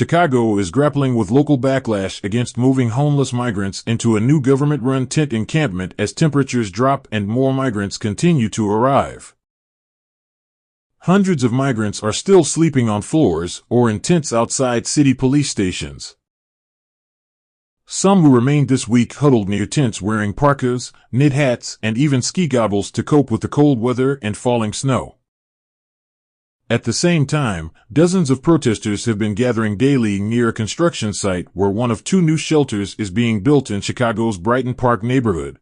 Chicago is grappling with local backlash against moving homeless migrants into a new government-run tent encampment as temperatures drop and more migrants continue to arrive. Hundreds of migrants are still sleeping on floors or in tents outside city police stations. Some who remained this week huddled near tents wearing parkas, knit hats, and even ski goggles to cope with the cold weather and falling snow. At the same time, dozens of protesters have been gathering daily near a construction site where one of two new shelters is being built in Chicago's Brighton Park neighborhood.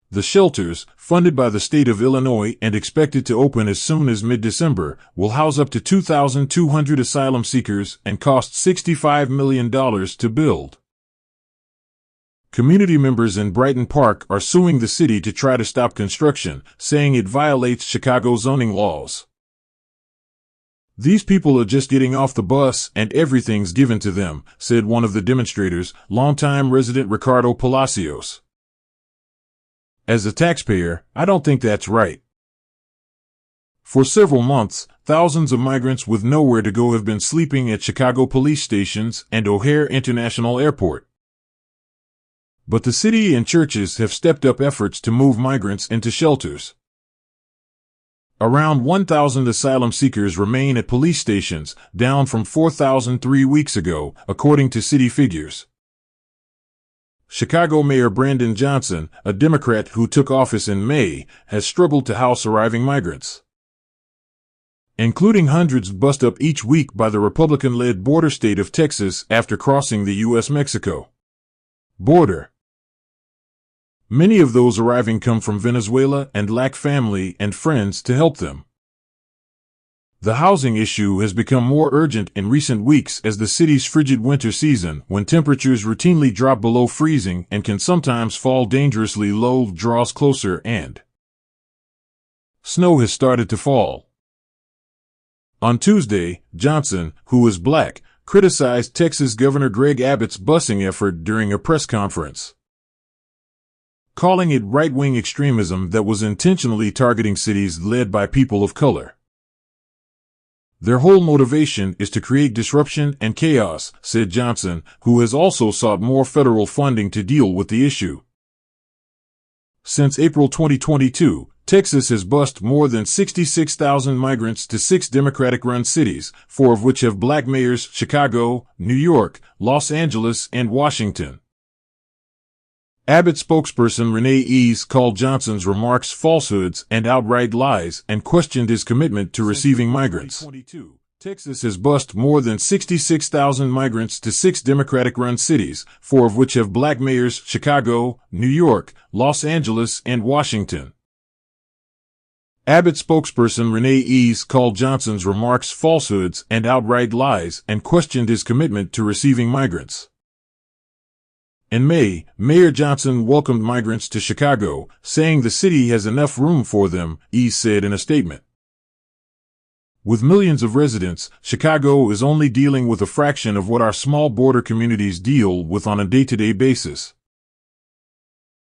The shelters, funded by the state of Illinois and expected to open as soon as mid-December, will house up to 2,200 asylum seekers and cost $65 million to build. Community members in Brighton Park are suing the city to try to stop construction, saying it violates Chicago zoning laws. "These people are just getting off the bus and everything's given to them," said one of the demonstrators, longtime resident Ricardo Palacios. "As a taxpayer, I don't think that's right." For several months, thousands of migrants with nowhere to go have been sleeping at Chicago police stations and O'Hare International Airport. But the city and churches have stepped up efforts to move migrants into shelters. Around 1,000 asylum seekers remain at police stations, down from 4,000 3 weeks ago, according to city figures. Chicago Mayor Brandon Johnson, a Democrat who took office in May, has struggled to house arriving migrants, including hundreds bust up each week by the Republican-led border state of Texas after crossing the U.S.-Mexico border. Many of those arriving come from Venezuela and lack family and friends to help them. The housing issue has become more urgent in recent weeks as the city's frigid winter season, when temperatures routinely drop below freezing and can sometimes fall dangerously low, draws closer and snow has started to fall. On Tuesday, Johnson, who is black, criticized Texas Governor Greg Abbott's busing effort during a press conference, calling it right-wing extremism that was intentionally targeting cities led by people of color. "Their whole motivation is to create disruption and chaos," said Johnson, who has also sought more federal funding to deal with the issue. Since April 2022, Texas has bused more than 66,000 migrants to 6 Democratic-run cities, 4 of which have black mayors: Chicago, New York, Los Angeles, and Washington. Abbott spokesperson Renee Ease called Johnson's remarks falsehoods and outright lies and questioned his commitment to receiving migrants. Texas has bused more than 66,000 migrants to 6 Democratic-run cities, 4 of which have black mayors: Chicago, New York, Los Angeles, and Washington. Abbott spokesperson Renee Ease called Johnson's remarks falsehoods and outright lies and questioned his commitment to receiving migrants. In May, Mayor Johnson welcomed migrants to Chicago, saying the city has enough room for them, Ease said in a statement. "With millions of residents, Chicago is only dealing with a fraction of what our small border communities deal with on a day-to-day basis.